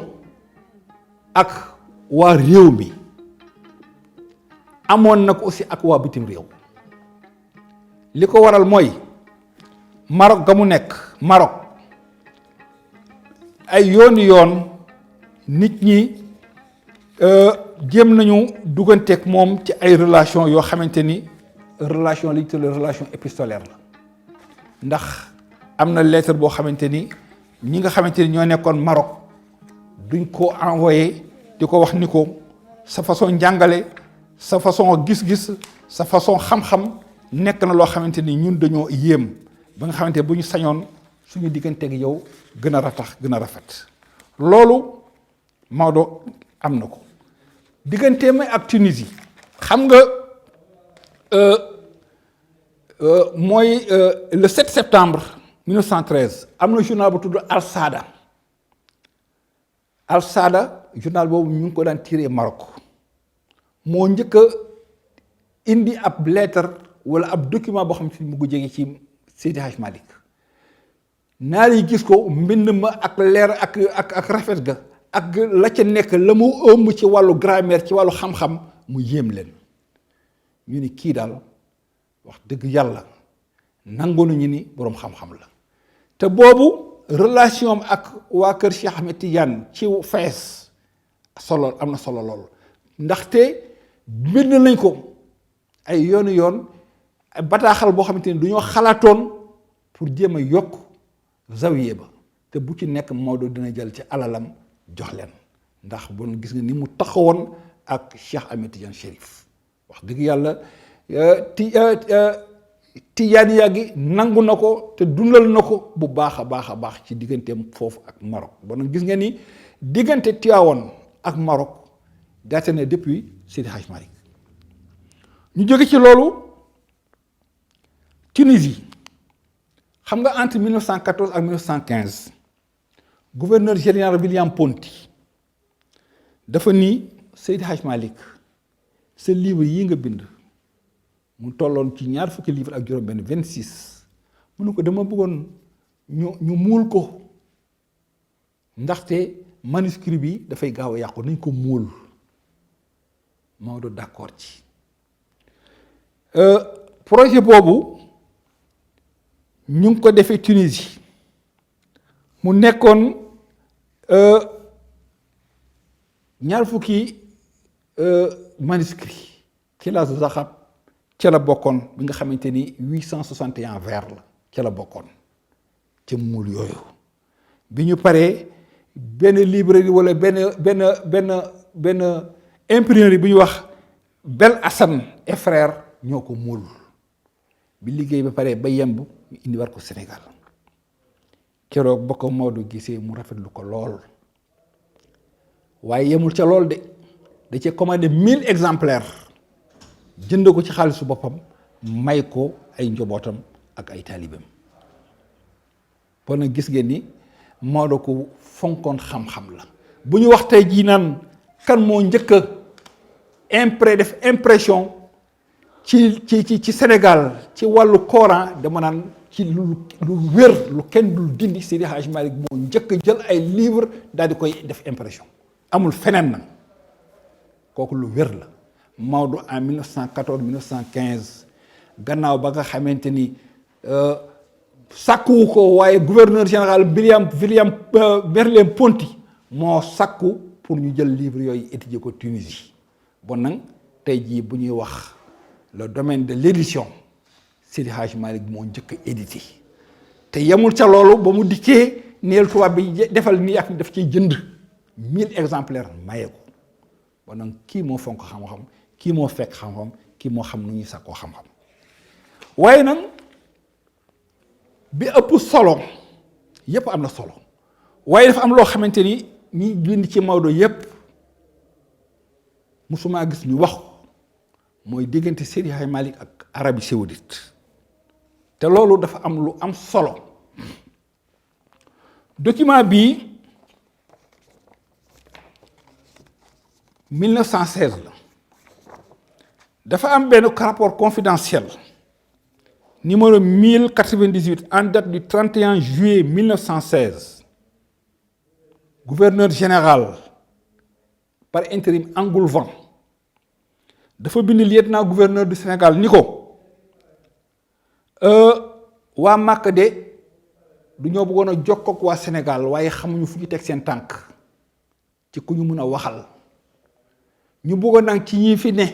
ak waa réew mi amoon na ko aussi ak waa bitim réew li ko waral mooy Maroc ga mu nekk Maroc ay yoon nit ñi jéem nañu dugganteeg moom ci ay relation yoo xamante ni relation li ñu tuddee relation épistolaire la ndax am na lettre boo xamante ni ñi nga xamante ni ñoo nekkoon Maroc duñ ko envoyé di ko wax ni ko sa façon njàngale sa façon gis-gis sa façon xam-xam nekk na loo xamante ni ñun dañoo yéem ba nga xamante bu ñu sañoon suñu digganteeg yow gën a ratax gën a rafet loolu Maodo am na ko digganteem ak Tunisie xam nga mooy le 7 septembre 1913 am na journal bu tudd Al Sada journal boobu ñu ngi ko daan tiré Maroc moo njëkk a indi ab lettre wala ab document boo xam ne mu ngi jege ci Seydi Hadji Malick naar yi gis ko mbind ma ak leer ak rafet ga ak la ca nekk la mu ëmb ci wàllu grammaire ci wàllu xam-xam mu yéem leen ñu ni kii daal wax dëgg yàlla nangu nañu ni boroom xam-xam la te boobu relation ak waa kër Cheikh Ahmed Tidiane ci Fès solo am na solo loolu ndaxte bind nañ ko ay yoon bataaxal boo xamante ni du ñoo xalaatoon pour jéem a yokk zawiye ba te bu ci nekk Maodo dina jël ci alalam jox leen ndax bon gis nga ni mu taxawoon ak Cheikh Ahmed Tidiane Chérif wax dëgg yàlla Tijaaniya gi nangu na ko te dundal na ko bu baax a baax ci digganteem foofu ak Maroc bon gis nga ni diggante Tivaouane ak Maroc daate na depuis Seydi Hadji Malick ñu jóge ci loolu Tunisie xam nga entre 1914 ak 1915 gouverneur général William Ponty dafa ni Seydi Hadji Malick sa livre yi nga bind mu tolloon ci ñaar fukki livre ak juróom benn 26 mu ne ko dama bëggoon ñu muul ko ndaxte manuscrit bi dafay gaaw a yàqu nañ ko muul Maodo d'accord ci projet boobu ñu ngi ko defee Tunisie mu nekkoon ñaar fukki manuscrit Xilaasu Zaxab ca la bokkoon bi nga xamante ni 861 vers la ca la bokkoon ca muul yooyu bi ñu paree benn librairie wala benn imprimerie bu ñu wax Bel Hassan et frère ñoo ko muul bi liggéey ba pare ba yemb ñu indi war ko Sénégal keroog ba ko Maodo gisee mu rafetlu ko lool waaye yemul ca lool de da cee commandé 1000 exemplaires jënd ko ci xaalisu boppam may ko ay njobootam ak ay taalibeem bon nag gis ngeen ni Maodo ko fonkoon xam-xam la bu ñu wax tey jii naan kan moo njëkk a def impression ci Sénégal ci wàllu Coran dama naan ci lu wér lu kenn dul dindi Seydi Hadj Malick moo njëkk a jël ay livre daal di koy def impression amul feneen nag kooku lu wér la Maodo en 1914 1915 gannaaw ba nga xamante ni sàkkuwu ko waaye gouverneur général William Merleau-Ponty moo sàkku pour ñu jël livre yooyu étudier ko Tunisie bon nag tey jii bu ñuy wax le domaine de l'édition Seydi Hadj Malick moo njëkk a édité te yemul ca loolu ba mu dikkee neel tubaab bi defal nii ak daf ciy jënd 1000 exemplaires maye ko bon nag kii moo fonk xam-xam kii moo fekk xam-xam kii moo xam nu ñuy sàkkoo xam-xam waaye nag bi ëpp solo yépp am na solo waaye dafa am loo xamante ni ñi bind ci Maodo yépp musuma gis ñu wax mooy diggante Seydi Hadj Malick ak Arabie Saoudite te loolu dafa am lu am solo document bii 1916 la dafa am benn rapport confidentiel numéro 1098 en date du 31 juillet 1916 gouverneur général par intérim Engoulevent dafa bind lieutenant gouverneur du Sénégal ni ko waa Màkka de du ñoo bëggoon a jokkook waa Sénégal waaye xamuñu fu ñu teg seen tànk ci ku ñu mën a waxal ñu bëggoon nag ci ñi fi ne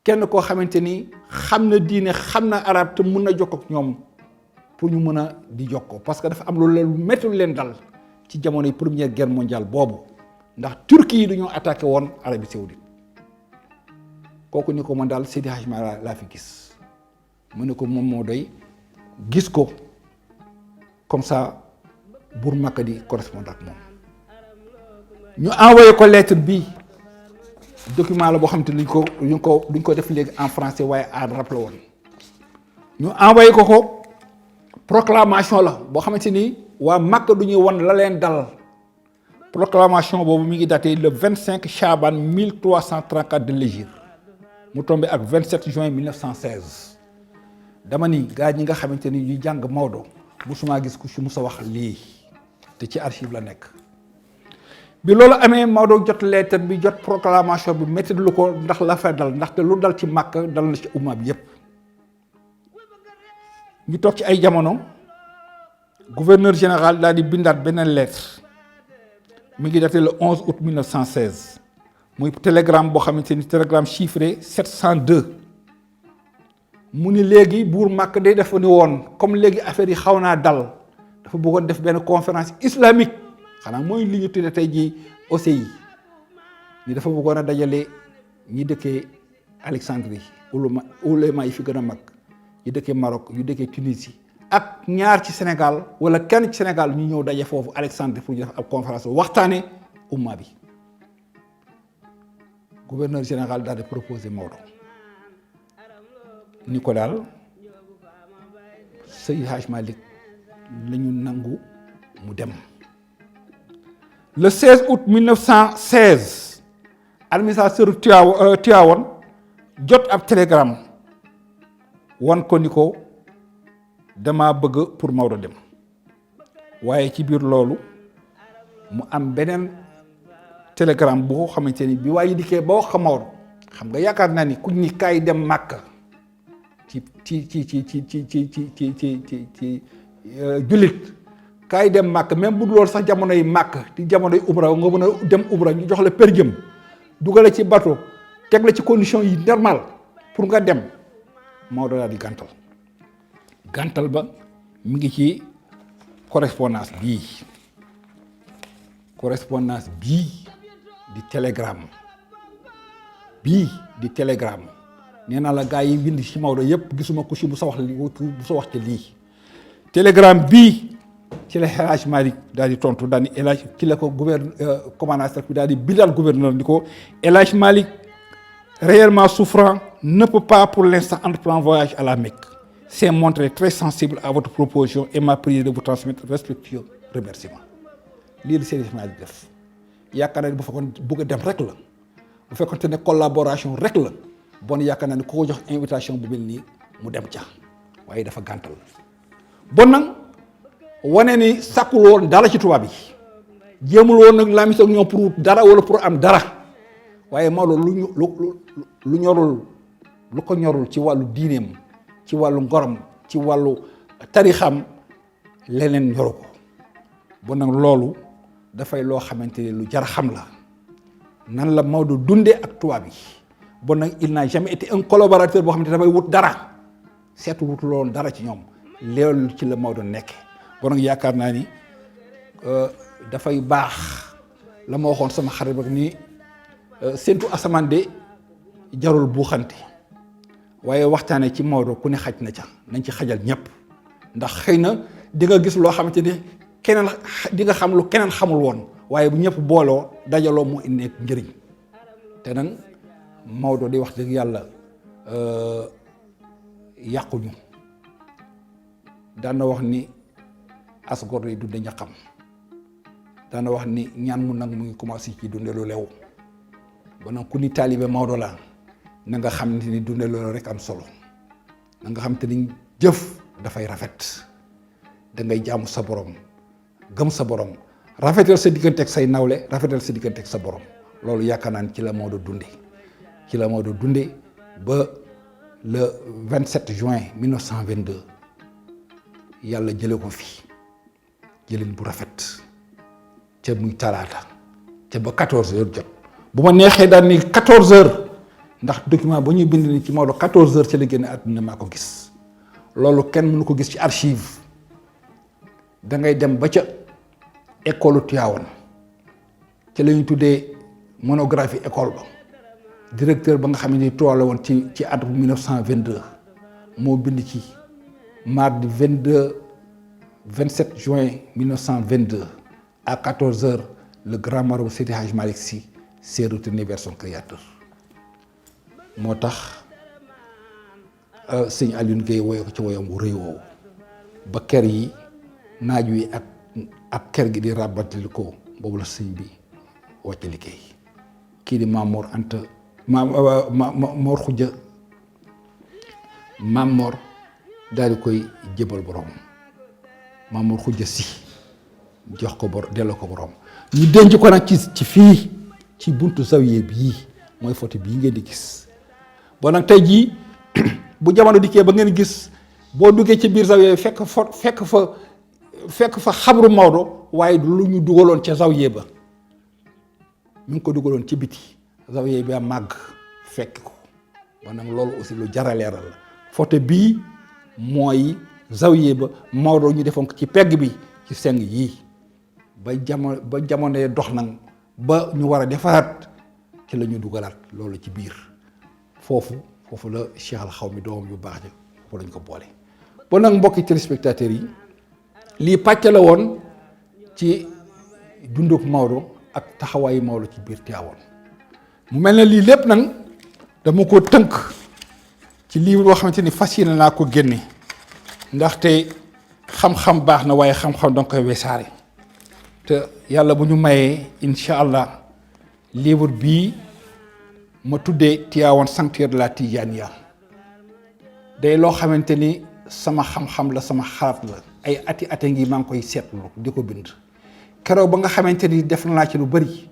kenn koo xamante ni xam na diine xam na arab te mën na jokkook ñoom pour ñu mën a di jokkoo parce que dafa am lu métti lu leen dal ci jamonoy première guerre mondiale boobu ndax Turquie yi dañoo attaqué woon Arabie Saoudite kooku ni ko man daal Seydi Hadj Malick laa fi gis mu ne ko moom moo doy gis ko comme ça buur Makka di correspondre ak moom ñu envoyé ko lettre bi document la boo xam te duñ ko def léegi en français waaye en arabe la woon ñu envoyé ko proclamation la boo xamante ni waa Makka du ñuy wan la leen dal proclamation boobu mi ngi daté le 25 Chaban 1334 de l'hégire mu tombé ak 27 juin 1916 dama ni gaa ñi nga xamante ni ñu jàng Maodo musuma gis ku ci musa wax lii te ci archive la nekk bi loolu amee Maodo jot lettre bi jot proclamation bi métti lu ko ndax la fa dal ndaxte lu dal ci Makka dal na ci umma bi yépp ñu toog ci ay jamono gouverneur général daal di bindaat beneen lettre mi ngi daté le 11 août 1916 muy télégramme boo xamante ni télégramme chiffré 702 mu ni léegi buur Makka day dafa ni woon comme léegi affaire yi xaw naa dal dafa bëggoon def benn conférence islamique xanaa mooy li ñu tuddee tey jii OCI ñi dafa bëggoon a dajale ñi dëkkee Alexandrie ulama yi fi gën a mag ñi dëkkee Maroc ñu dëkkee Tunisie ak ñaar ci Sénégal wala kenn ci Sénégal ñu ñëw daje foofu Alexandrie pour ñu def ab conférence waxtaane umma bi gouverneur général daal di proposé Maodo ni ko daal Seydi Hadj Malick la ñu nangu mu dem le 16 août 1916 administrateur Tivaouane jot ab télégramme wan ko ni ko dama bëgg pour Maodo dem waaye ci biir loolu mu am beneen télégramme boo xamante ni bi waaye dikkee ba wax ko Maodo xam nga yaakaar naa ni ku ni kaay dem Màkka ci jullit kaay dem Màkka même bu dul loolu sax jamonoy Màkka di jamonoy Umra nga mën a dem Umra ñu jox la per jëm dugale ci bateau teg la ci condition yi normal pour nga dem Maodo daal di gàntal ba mi ngi ci correspondance bii di télégramme nee naa la gars yi bind ci Maodo yëpp gisuma ko ci bu sa wax te lii télégramme bii ci la El Hadj Malick daal di tontu daal di El Hadj ci la ko commandant bi daal di bindal gouverneur di ko El Hadj Malick réellement souffrant ne peut pas pour l'instant entreprendre voyage à la Mecque. s'est montré très sensible à votre proposition et m'a prié de vous transmettre respectueux remerciements. lii la Seydi Malick def yaakaar naa ne bu fekkoon bëgg a dem rek la bu fekkoon ne collaboration rek la bon yaakaar naa ne ku ko jox invitation bu mel nii mu dem ca waaye dafa gàntal bon nag wane ni sàkkul woon dara ci tubaab yi jéemul woon nag laa mis ak ñoom pour dara wala pour am dara waaye Maodo lu ñorul lu ko ñorul ci wàllu diineem ci wàllu ngorom ci wàllu tarixam leneen ñoru ko bon nag loolu dafay loo xamante ne lu jar xam la nan la Maodo dundee ak tubaab yi bon nag il n'a jamais été un collaborateur boo xamante ne dafay wut dara seetu wut loolu dara ci ñoom loolu ci la Maodo nekke bon nag yaakaar naa ni dafay baax la ma waxoon sama xarit ba ni séntu asamaan de jarul buuxante waaye waxtaane ci Maodo ku ne xaj na ca nañ ci xajal ñëpp ndax xëy na di nga gis loo xamante ne keneen di nga xam lu keneen xamul woon waaye bu ñëpp booloo dajaloo mu indi njëriñ te nag Maodo di wax dëgg yàlla yàquñu daan na wax ni as gor yi dunde ñaqam daan na wax ni ñaan mu nag mu ngi commencé ci dunde lu lew ba nag ku ni taalibe Maodo la na nga xam ne ni dunde loolu rek am solo na nga xam te ni jëf dafay rafet da ngay jaamu sa borom gëm sa borom rafetal sa digganteeg say nawle rafetal sa digganteeg sa borom loolu yaakaar naa ne ci la Maodo dunde ba le 27 juin 1922 yàlla jële ko fi jëlin bu rafet ca muy talaata ca ba 14 heures jot bu ma neexee daal ni 14 heures ndax document ba ñuy bind ni ci Maodo 14 heures ci la génne àdduna maa ko gis loolu kenn mënu ko gis ci archive da ngay dem ba ca école Tivaouane ci la ñu tuddee monographie école ba directeur ba nga xam ne tool la woon ci atum 1922 moo bind ci mardi 27 juin 1922 à 14 heures le grand marabout Seydi Hadj Malick Sy s'est retourné vers son créateur moo tax sëñ Alioune Gueye woye ko ci woyam bu rëy woowu ba ker yi naaj wi ak ker gi di ràbbatil ko boobu la sëñ bi wàcc liggéey kii di Mamor Anta Mor Khoudia Mamor daal di koy jébal borom Mamor Khoudia si jox ko delloo ko borom ñu denc ko nag ci fii ci buntu zawiye bii mooy photo bii ngeen di gis bon nag tey jii bu jamono dikkee ba ngeen gis boo duggee ci biir zawiye fekk fa xabru Maodo waaye du lu ñu dugaloon ca zawiye ba ñu ngi ko dugaloon ci biti zawiye bi màgg fekk ko bon nag loolu aussi lu jar a leeral la photo bii mooy zawiye ba Maodo ñu defoon ko ci pegg bi ci seng yii ba jamono dox nag ba ñu war a defaraat ci la ñu dugalaat loolu ci biir foofu la Cheikh Al Xawmi doomam yu baax ja foofu lañ ko boole. bon nag mbokki téléspectateurs yi lii pàcc la woon ci dunduk Maodo ak taxawaayu Maodo ci biir Tivaouane mu mel ne lii lépp nag dama ko tënk ci livre boo xamante ni fas yéene naa ko génne ndaxte xam-xam baax na waaye xam-xam danga koy wesaare te yàlla bu ñu mayee incha allah livre bii ma tuddee Tivaouane sanctuaire de la Tidjaniya day loo xamante ni sama xam-xam la sama xalaat la ay ati ngi maa ngi koy seetlu di ko bind keroog ba nga xamante ni def naa ci lu bëri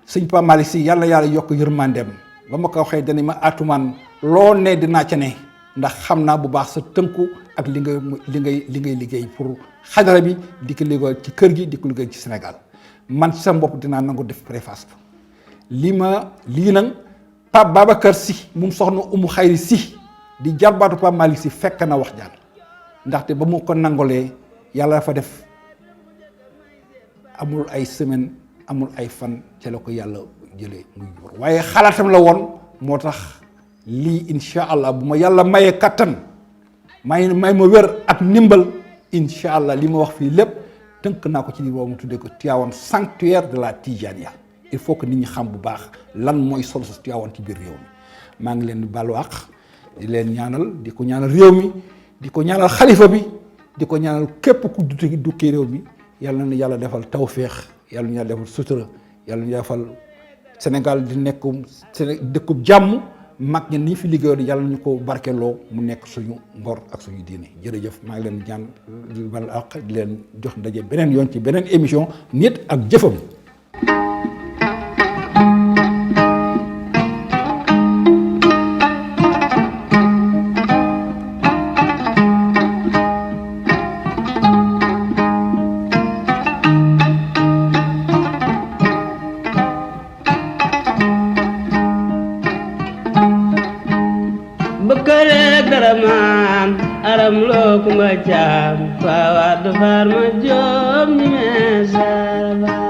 sëñ Pape Malick Sy yàlla yokk yërmandeem ba ma ko waxee dani ma atumaan loo ne dinaa ca ne ndax xam naa bu baax sa tënku ak li ngay liggéey pour xadara bi di ko liggéey ci kër gi di ko liggéey ci Sénégal man ci sa bopp dinaa nangu def préface lii nag Pape Babacar Sy moom soxna Umu Xayri Sy di jarbaatu Pape Malick Sy fekk na wax jaan ndaxte ba mu ko nangolee yàlla dafa def amul ay semaine amul ay fan ca la ko yàlla jëlee muy jur waaye xalaatam la woon moo tax lii incha allah bu ma yàlla mayee kattan may ma wér ak ndimbal incha allah li ma wax fii lépp tënk naa ko ci li boobu mu tuddee ko Tivaouane sanctuaire de la Tijaniya il faut que nit ñi xam bu baax lan mooy solo sa Tivaouane ci biir réew mi maa ngi leen di baalu àq di leen ñaanal di ko ñaanal réew mi di ko ñaanal xalifa bi di ko ñaanal képp ku dukki réew mi yàlla na yàlla defal tawféex yàlla na yàlla defal sutura yàlla na defal Sénégal di nekk dëkkub jàmm mag ñi ni fi liggéeyoon yàlla ñu ko barkeloo mu nekk suñu ngor ak suñu diine jërëjëf maa ngi leen ñaan di bal ak di leen jox ndaje beneen yoon ci beneen émission nit ak jëfam.
aram loo kumba caam faa waat faar ma joom ñi meesar